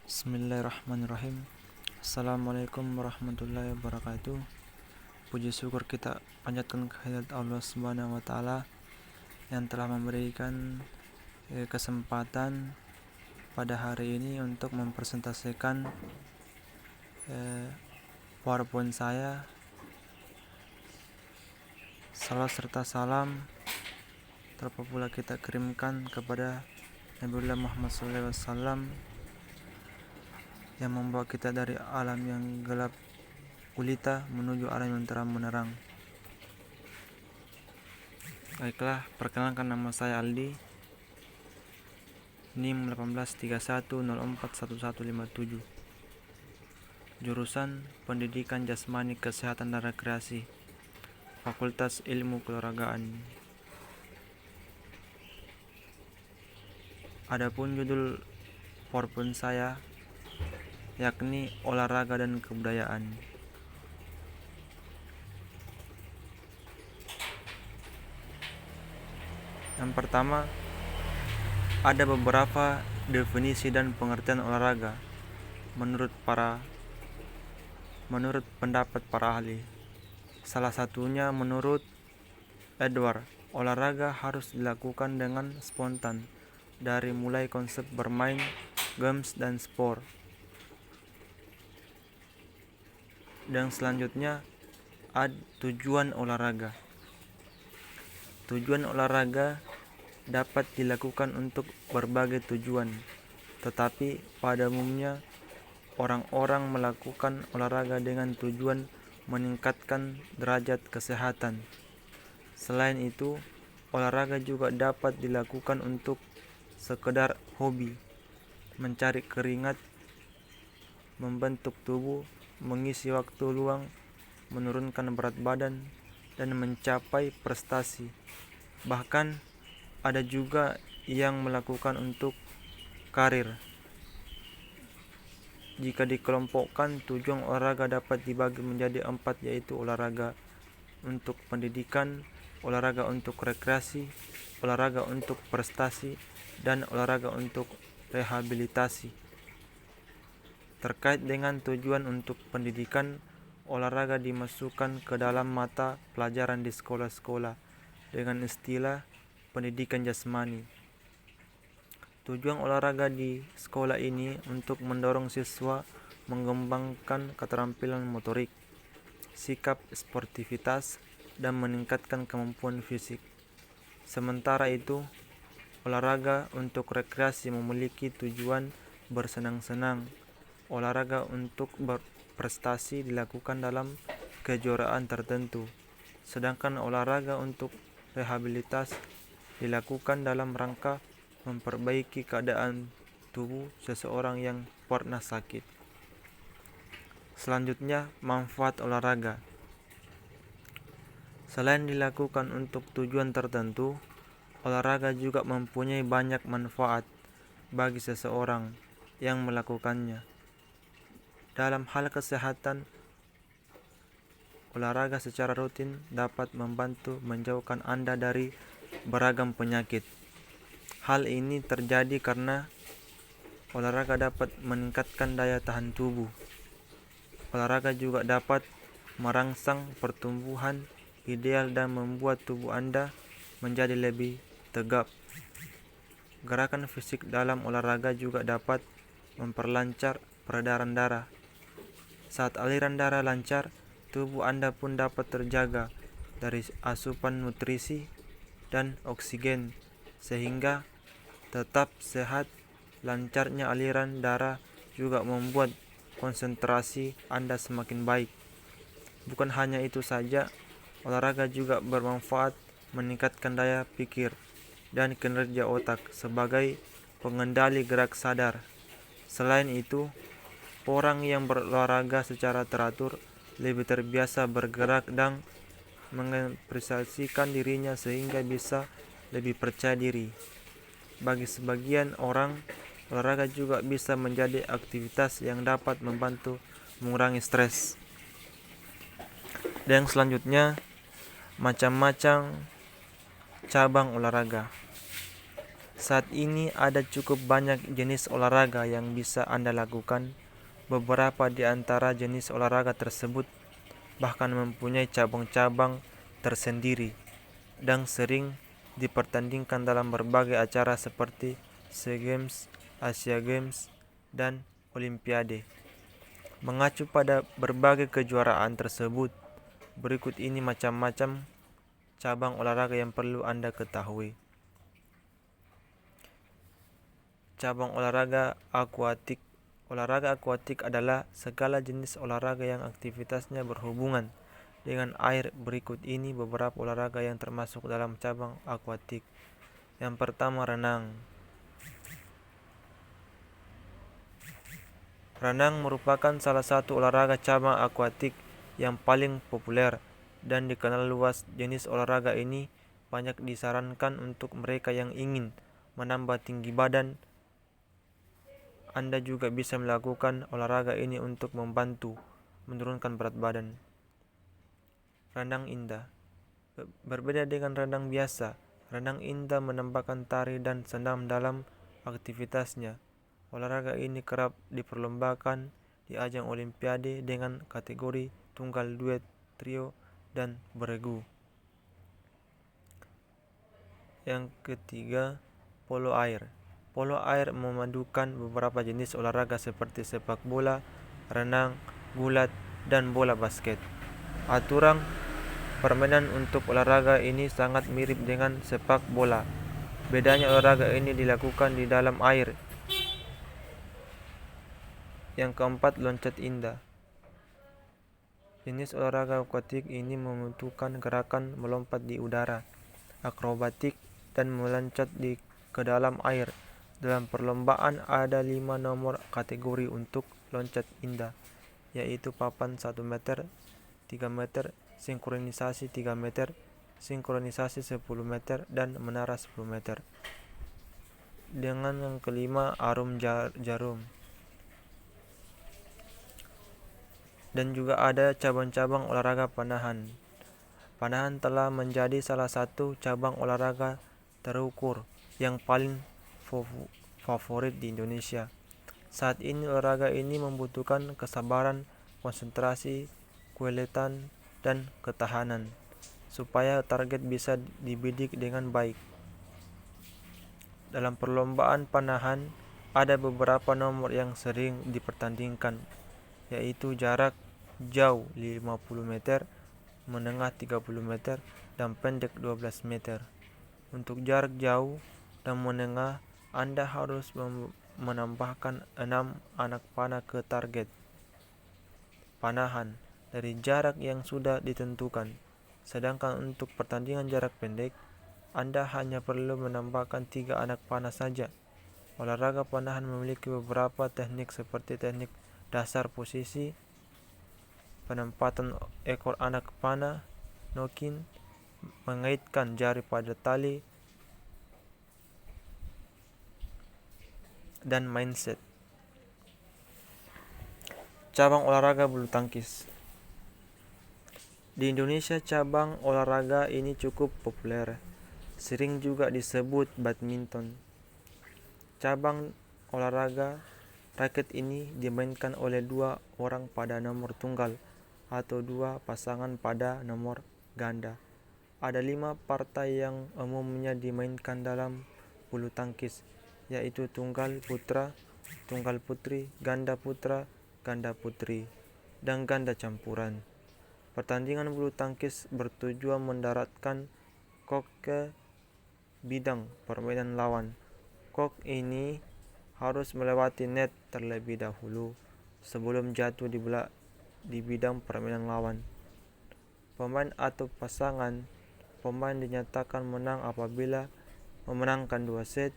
Bismillahirrahmanirrahim. Assalamualaikum warahmatullahi wabarakatuh. Puji syukur kita panjatkan kehadirat Allah Subhanahu wa taala yang telah memberikan kesempatan pada hari ini untuk mempresentasikan PowerPoint saya. Salam serta salam terpula kita kirimkan kepada Nabiullah Muhammad SAW yang membawa kita dari alam yang gelap gulita menuju alam yang terang menerang. Baiklah, perkenalkan, nama saya Aldi, NIM 1831041157, jurusan Pendidikan Jasmani Kesehatan dan Rekreasi, Fakultas Ilmu Keolahragaan. Adapun judul PowerPoint saya yakni olahraga dan kebudayaan. Yang pertama, ada beberapa definisi dan pengertian olahraga menurut pendapat para ahli. Salah satunya menurut Edward, olahraga harus dilakukan dengan spontan, dari mulai konsep bermain, games, dan sport. Dan selanjutnya tujuan olahraga. Tujuan olahraga dapat dilakukan untuk berbagai tujuan, tetapi pada umumnya orang-orang melakukan olahraga dengan tujuan meningkatkan derajat kesehatan. Selain itu, olahraga juga dapat dilakukan untuk sekedar hobi, mencari keringat, membentuk tubuh, mengisi waktu luang, menurunkan berat badan, dan mencapai prestasi. Bahkan ada juga yang melakukan untuk karir. Jika dikelompokkan, tujuan olahraga dapat dibagi menjadi 4, yaitu olahraga untuk pendidikan, olahraga untuk rekreasi, olahraga untuk prestasi, dan olahraga untuk rehabilitasi. Terkait dengan tujuan untuk pendidikan, olahraga dimasukkan ke dalam mata pelajaran di sekolah-sekolah dengan istilah pendidikan jasmani. Tujuan olahraga di sekolah ini untuk mendorong siswa mengembangkan keterampilan motorik, sikap sportivitas, dan meningkatkan kemampuan fisik. Sementara itu, olahraga untuk rekreasi memiliki tujuan bersenang-senang. Olahraga untuk berprestasi dilakukan dalam kejuaraan tertentu, sedangkan olahraga untuk rehabilitas dilakukan dalam rangka memperbaiki keadaan tubuh seseorang yang pernah sakit. Selanjutnya, manfaat olahraga. Selain dilakukan untuk tujuan tertentu, olahraga juga mempunyai banyak manfaat bagi seseorang yang melakukannya. Dalam hal kesehatan, olahraga secara rutin dapat membantu menjauhkan Anda dari beragam penyakit. Hal ini terjadi karena olahraga dapat meningkatkan daya tahan tubuh. Olahraga juga dapat merangsang pertumbuhan ideal dan membuat tubuh Anda menjadi lebih tegap. Gerakan fisik dalam olahraga juga dapat memperlancar peredaran darah. Saat aliran darah lancar, tubuh Anda pun dapat terjaga dari asupan nutrisi dan oksigen sehingga tetap sehat. Lancarnya aliran darah juga membuat konsentrasi Anda semakin baik. Bukan hanya itu saja, olahraga juga bermanfaat meningkatkan daya pikir dan kinerja otak sebagai pengendali gerak sadar. Selain itu, orang yang berolahraga secara teratur lebih terbiasa bergerak dan mengekspresikan dirinya sehingga bisa lebih percaya diri. Bagi sebagian orang, olahraga juga bisa menjadi aktivitas yang dapat membantu mengurangi stres. Dan selanjutnya, macam-macam cabang olahraga. Saat ini ada cukup banyak jenis olahraga yang bisa Anda lakukan. Beberapa di antara jenis olahraga tersebut bahkan mempunyai cabang-cabang tersendiri dan sering dipertandingkan dalam berbagai acara seperti SEA Games, Asia Games, dan Olimpiade. Mengacu pada berbagai kejuaraan tersebut, berikut ini macam-macam cabang olahraga yang perlu Anda ketahui. Cabang olahraga akuatik. Olahraga akuatik adalah segala jenis olahraga yang aktivitasnya berhubungan dengan air. Berikut ini beberapa olahraga yang termasuk dalam cabang akuatik. Yang pertama, renang. Renang merupakan salah satu olahraga cabang akuatik yang paling populer dan dikenal luas. Jenis olahraga ini banyak disarankan untuk mereka yang ingin menambah tinggi badan. Anda juga bisa melakukan olahraga ini untuk membantu menurunkan berat badan. Renang indah. Berbeda dengan renang biasa, renang indah menambahkan tari dan senam dalam aktivitasnya. Olahraga ini kerap diperlombakan di ajang Olimpiade dengan kategori tunggal, duet, trio, dan beregu. Yang ketiga, polo air. Polo air memadukan beberapa jenis olahraga seperti sepak bola, renang, gulat, dan bola basket. Aturan permainan untuk olahraga ini sangat mirip dengan sepak bola. Bedanya olahraga ini dilakukan di dalam air. Yang keempat, loncat indah. Jenis olahraga akuatik ini membutuhkan gerakan melompat di udara, akrobatik, dan meloncat ke dalam air. Dalam perlombaan ada 5 nomor kategori untuk loncat indah, yaitu papan 1 meter, 3 meter, sinkronisasi 3 meter, sinkronisasi 10 meter, dan menara 10 meter. Dengan yang kelima, arum jarum. Dan juga ada cabang-cabang olahraga panahan. Panahan telah menjadi salah satu cabang olahraga terukur yang paling favorit di Indonesia. Saat ini olahraga ini membutuhkan kesabaran, konsentrasi, keuletan, dan ketahanan supaya target bisa dibidik dengan baik. Dalam perlombaan panahan ada beberapa nomor yang sering dipertandingkan, yaitu jarak jauh 50 meter, menengah 30 meter, dan pendek 12 meter. Untuk jarak jauh dan menengah, Anda harus menambahkan 6 anak panah ke target panahan dari jarak yang sudah ditentukan. Sedangkan untuk pertandingan jarak pendek, Anda hanya perlu menambahkan 3 anak panah saja. Olahraga panahan memiliki beberapa teknik seperti teknik dasar posisi, penempatan ekor anak panah, nokin, mengaitkan jari pada tali, dan mindset. Cabang olahraga bulu tangkis. Di Indonesia cabang olahraga ini cukup populer, sering juga disebut badminton. Cabang olahraga raket ini dimainkan oleh 2 orang pada nomor tunggal atau 2 pasangan pada nomor ganda. Ada 5 partai yang umumnya dimainkan dalam bulu tangkis, yaitu tunggal putra, tunggal putri, ganda putra, ganda putri, dan ganda campuran. Pertandingan bulu tangkis bertujuan mendaratkan kok ke bidang permainan lawan. Kok ini harus melewati net terlebih dahulu sebelum jatuh di bidang permainan lawan. Pemain atau pasangan pemain dinyatakan menang apabila memenangkan 2 set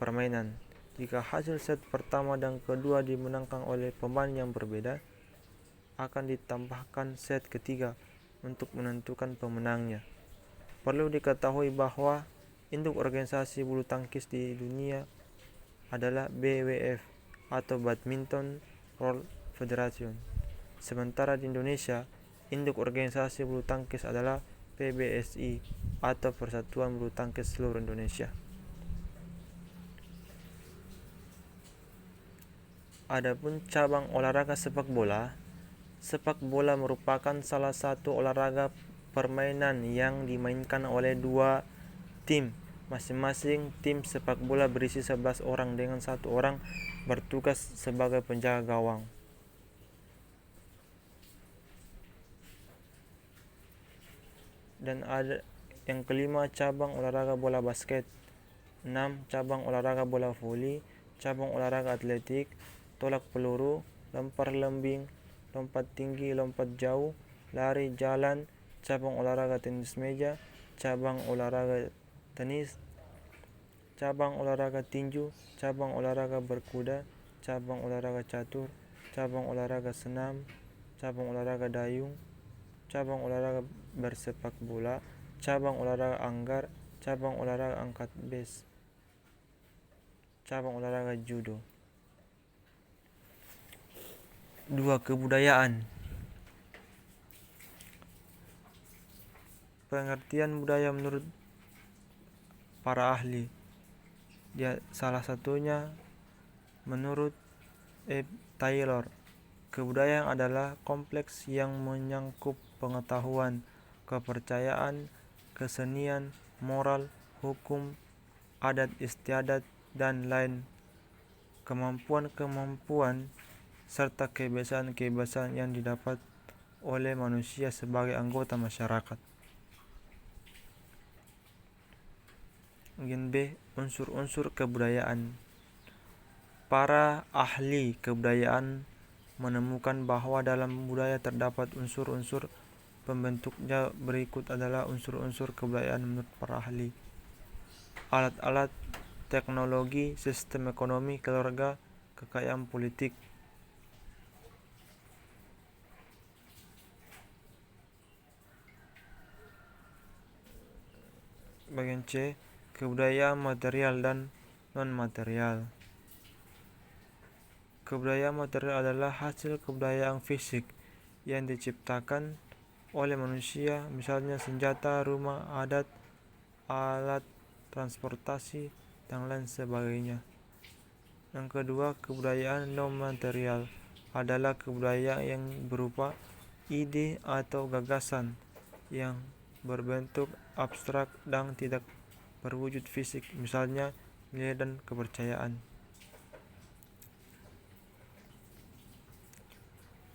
permainan. Jika hasil set pertama dan kedua dimenangkan oleh pemain yang berbeda, akan ditambahkan set ketiga untuk menentukan pemenangnya. Perlu diketahui bahwa induk organisasi bulu tangkis di dunia adalah BWF atau Badminton World Federation. Sementara di Indonesia, induk organisasi bulu tangkis adalah PBSI atau Persatuan Bulu Tangkis Seluruh Indonesia. Adapun cabang olahraga sepak bola. Sepak bola merupakan salah satu olahraga permainan yang dimainkan oleh dua tim. Masing-masing tim sepak bola berisi 11 orang dengan satu orang bertugas sebagai penjaga gawang. Dan ada yang kelima, cabang olahraga bola basket. 6. Cabang olahraga bola voli, cabang olahraga atletik, tolak peluru, lempar lembing, lompat tinggi, lompat jauh, lari jalan, cabang olahraga tenis meja, cabang olahraga tenis, cabang olahraga tinju, cabang olahraga berkuda, cabang olahraga catur, cabang olahraga senam, cabang olahraga dayung, cabang olahraga bersepak bola, cabang olahraga anggar, cabang olahraga angkat bes, cabang olahraga judo. 2. Kebudayaan. Pengertian budaya menurut para ahli. Salah satunya menurut Taylor, kebudayaan adalah kompleks yang menyangkup pengetahuan, kepercayaan, kesenian, moral, hukum, adat istiadat, dan lain kemampuan-kemampuan serta kebiasaan-kebiasaan yang didapat oleh manusia sebagai anggota masyarakat. Bagian B, unsur-unsur kebudayaan. Para ahli kebudayaan menemukan bahwa dalam budaya terdapat unsur-unsur pembentuknya. Berikut adalah unsur-unsur kebudayaan menurut para ahli. Alat-alat, teknologi, sistem ekonomi, keluarga, kekayaan politik. Bagian C, kebudayaan material dan non-material. Kebudayaan material adalah hasil kebudayaan fisik yang diciptakan oleh manusia, misalnya senjata, rumah, adat, alat transportasi, dan lain sebagainya. Yang kedua, kebudayaan non-material adalah kebudayaan yang berupa ide atau gagasan yang berbentuk abstrak dan tidak berwujud fisik, misalnya nilai dan kepercayaan.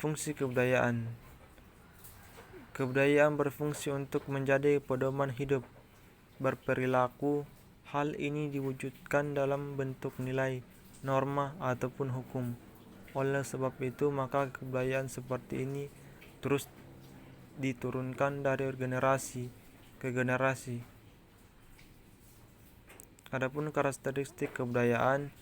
Fungsi kebudayaan. Kebudayaan berfungsi untuk menjadi pedoman hidup berperilaku. Hal ini diwujudkan dalam bentuk nilai, norma, ataupun hukum. Oleh sebab itu, maka kebudayaan seperti ini terus diturunkan dari generasi ke generasi. Adapun karakteristik kebudayaan,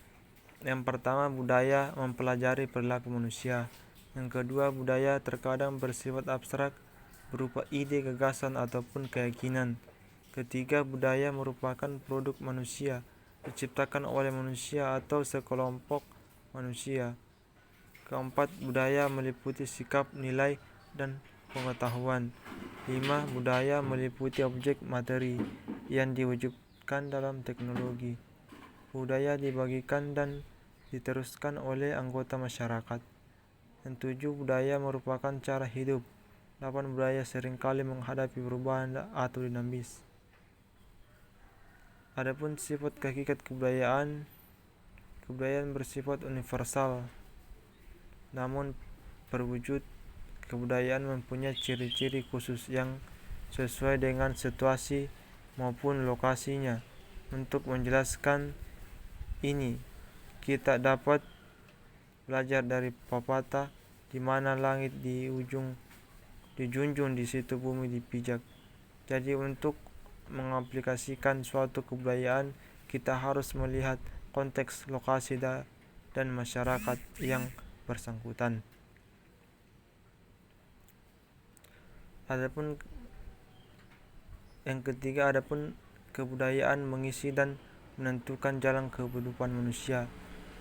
yang pertama, budaya mempelajari perilaku manusia. Yang kedua, budaya terkadang bersifat abstrak berupa ide, gagasan, ataupun keyakinan. Ketiga, budaya merupakan produk manusia, diciptakan oleh manusia atau sekelompok manusia. Keempat, budaya meliputi sikap, nilai, dan pengetahuan. 5. Budaya meliputi objek materi yang diwujudkan dalam teknologi. Budaya dibagikan dan diteruskan oleh anggota masyarakat. Yang 7. Budaya merupakan cara hidup. 8. Budaya seringkali menghadapi perubahan atau dinamis. Adapun sifat hakikat kebudayaan bersifat universal. Namun perwujud kebudayaan mempunyai ciri-ciri khusus yang sesuai dengan situasi maupun lokasinya. Untuk menjelaskan ini, kita dapat belajar dari pepatah, di mana langit dijunjung, di situ bumi dipijak. Jadi untuk mengaplikasikan suatu kebudayaan, kita harus melihat konteks, lokasi, dan masyarakat yang bersangkutan. Adapun yang ketiga, adapun kebudayaan mengisi dan menentukan jalan kehidupan manusia.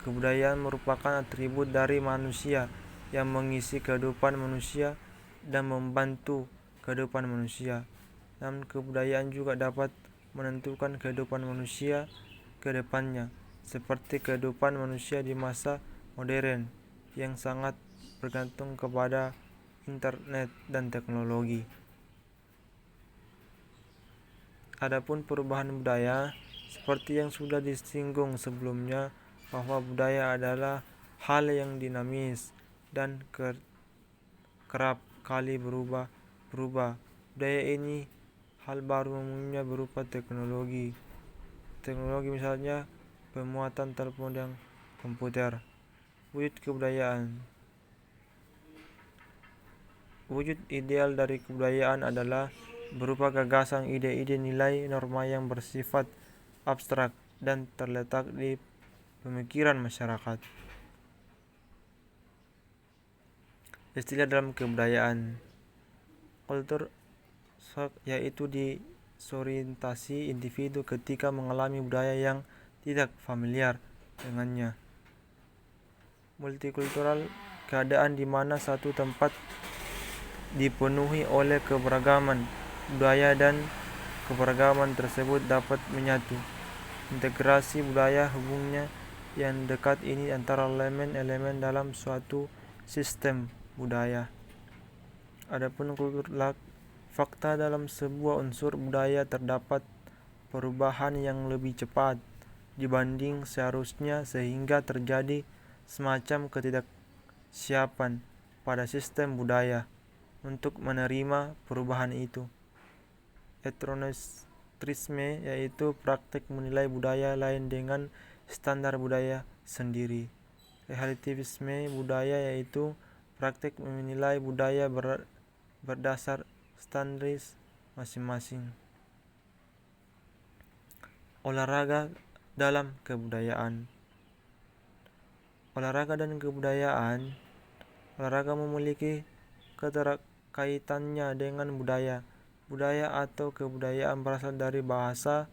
Kebudayaan merupakan atribut dari manusia yang mengisi kehidupan manusia dan membantu kehidupan manusia. Namun kebudayaan juga dapat menentukan kehidupan manusia ke depannya, seperti kehidupan manusia di masa modern yang sangat bergantung kepada internet dan teknologi. Adapun perubahan budaya, seperti yang sudah disinggung sebelumnya, bahwa budaya adalah hal yang dinamis dan kerap kali berubah. Budaya ini hal baru umumnya berupa teknologi misalnya pemuatan telepon dan komputer. Wujud ideal dari kebudayaan adalah berupa gagasan, ide-ide, nilai, norma yang bersifat abstrak dan terletak di pemikiran masyarakat. Istilah dalam kebudayaan. Kultur shock yaitu disorientasi individu ketika mengalami budaya yang tidak familiar dengannya. Multikultural, keadaan di mana satu tempat dipenuhi oleh keberagaman budaya dan keberagaman tersebut dapat menyatu. Integrasi budaya, hubungannya yang dekat ini antara elemen-elemen dalam suatu sistem budaya. Adapun kultur fakta dalam sebuah unsur budaya terdapat perubahan yang lebih cepat dibanding seharusnya sehingga terjadi semacam ketidaksiapan pada sistem budaya untuk menerima perubahan itu. Etnocentrisme yaitu praktik menilai budaya lain dengan standar budaya sendiri. Relativisme budaya yaitu praktik menilai budaya berdasar standar masing-masing. Olahraga dalam kebudayaan. Olahraga dan kebudayaan. Olahraga memiliki keterkaitannya dengan budaya. Budaya atau kebudayaan berasal dari bahasa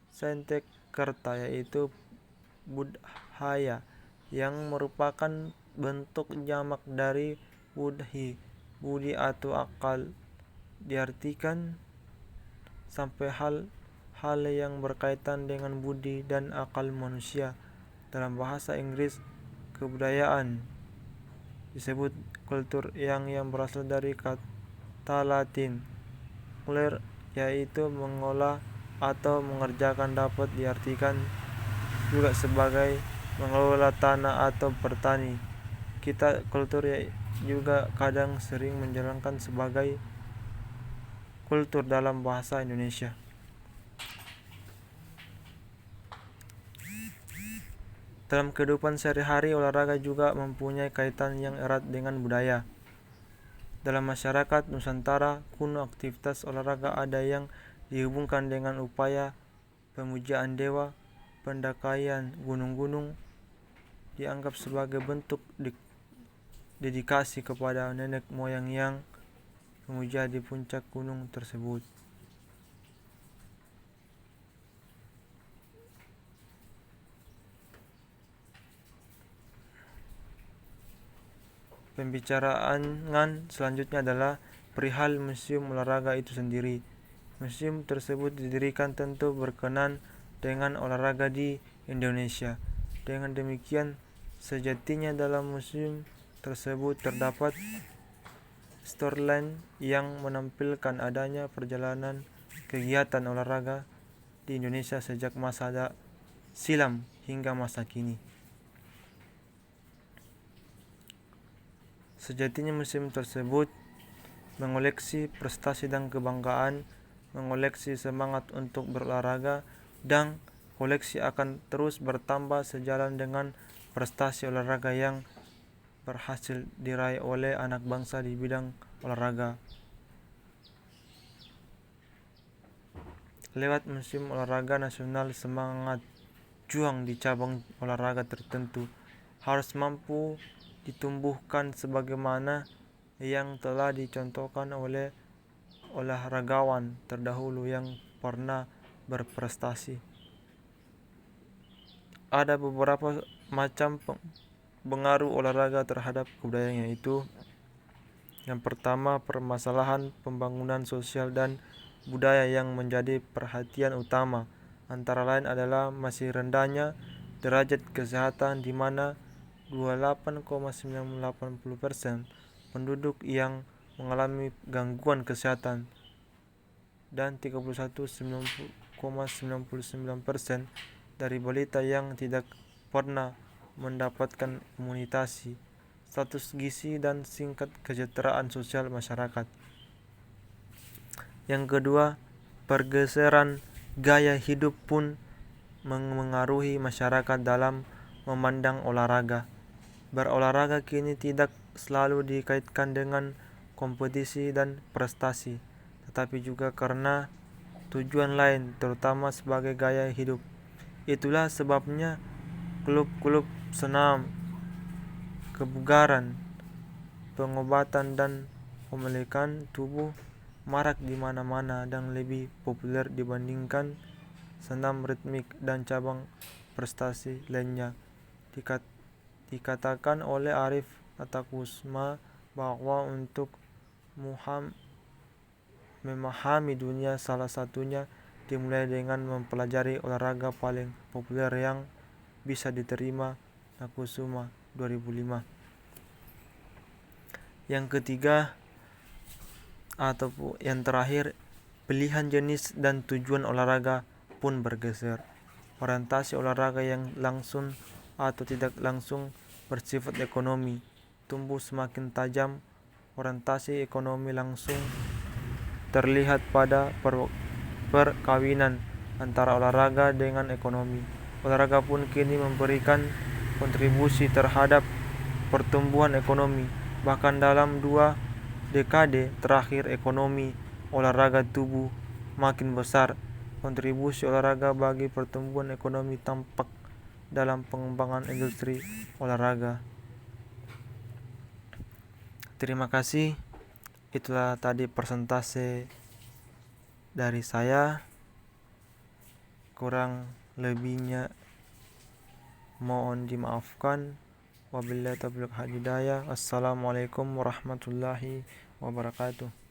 Sanskerta yaitu budhaya yang merupakan bentuk jamak dari budi atau akal, diartikan sampai hal yang berkaitan dengan budi dan akal manusia. Dalam bahasa Inggris, kebudayaan disebut kultur yang berasal dari kata Latin culere yaitu mengolah atau mengerjakan, dapat diartikan juga sebagai mengelola tanah atau bertani. Kultur juga kadang sering menjalankan sebagai kultur dalam bahasa Indonesia. Dalam kehidupan sehari-hari, olahraga juga mempunyai kaitan yang erat dengan budaya. Dalam masyarakat Nusantara kuno, aktivitas olahraga ada yang dihubungkan dengan upaya pemujaan dewa. Pendakian gunung-gunung dianggap sebagai bentuk dedikasi kepada nenek moyang yang memuja di puncak gunung tersebut. Pembicaraan selanjutnya adalah perihal museum olahraga itu sendiri. Museum tersebut didirikan tentu berkenan dengan olahraga di Indonesia. Dengan demikian, sejatinya dalam museum tersebut terdapat storyline yang menampilkan adanya perjalanan kegiatan olahraga di Indonesia sejak masa silam hingga masa kini. Sejatinya museum tersebut mengoleksi prestasi dan kebanggaan, mengoleksi semangat untuk berolahraga, dan koleksi akan terus bertambah sejalan dengan prestasi olahraga yang berhasil diraih oleh anak bangsa di bidang olahraga. Lewat Museum Olahraga Nasional, semangat juang di cabang olahraga tertentu harus mampu ditumbuhkan sebagaimana yang telah dicontohkan oleh olahragawan terdahulu yang pernah berprestasi. Ada beberapa macam pengaruh olahraga terhadap kebudayaan, yaitu yang pertama, permasalahan pembangunan sosial dan budaya yang menjadi perhatian utama, antara lain adalah masih rendahnya derajat kesehatan, di mana 28,980% penduduk yang mengalami gangguan kesehatan dan 31,99% dari balita yang tidak pernah mendapatkan imunisasi. Status gizi dan tingkat kesejahteraan sosial masyarakat. Yang kedua, pergeseran gaya hidup pun mengaruhi masyarakat dalam memandang olahraga. Berolahraga kini tidak selalu dikaitkan dengan kompetisi dan prestasi, tetapi juga karena tujuan lain, terutama sebagai gaya hidup. Itulah sebabnya klub-klub senam, kebugaran, pengobatan dan pemulihan tubuh marak di mana-mana dan lebih populer dibandingkan senam ritmik dan cabang prestasi lainnya. Dikatakan oleh Arif Atakusma bahwa untuk memahami dunia, salah satunya dimulai dengan mempelajari olahraga paling populer yang bisa diterima. Nakusuma 2005. Yang ketiga ataupun yang terakhir, pilihan jenis dan tujuan olahraga pun bergeser. Orientasi olahraga yang langsung atau tidak langsung bersifat ekonomi tumbuh semakin tajam. Orientasi ekonomi langsung terlihat pada perkawinan antara olahraga dengan ekonomi. Olahraga pun kini memberikan kontribusi terhadap pertumbuhan ekonomi. Bahkan dalam 2 dekade terakhir, ekonomi olahraga tumbuh makin besar. Kontribusi olahraga bagi pertumbuhan ekonomi tampak dalam pengembangan industri olahraga. Terima kasih. Itulah tadi persentase dari saya. Kurang lebihnya mohon dimaafkan. Wabillahi taufiq wal hidayah. Assalamualaikum warahmatullahi wabarakatuh.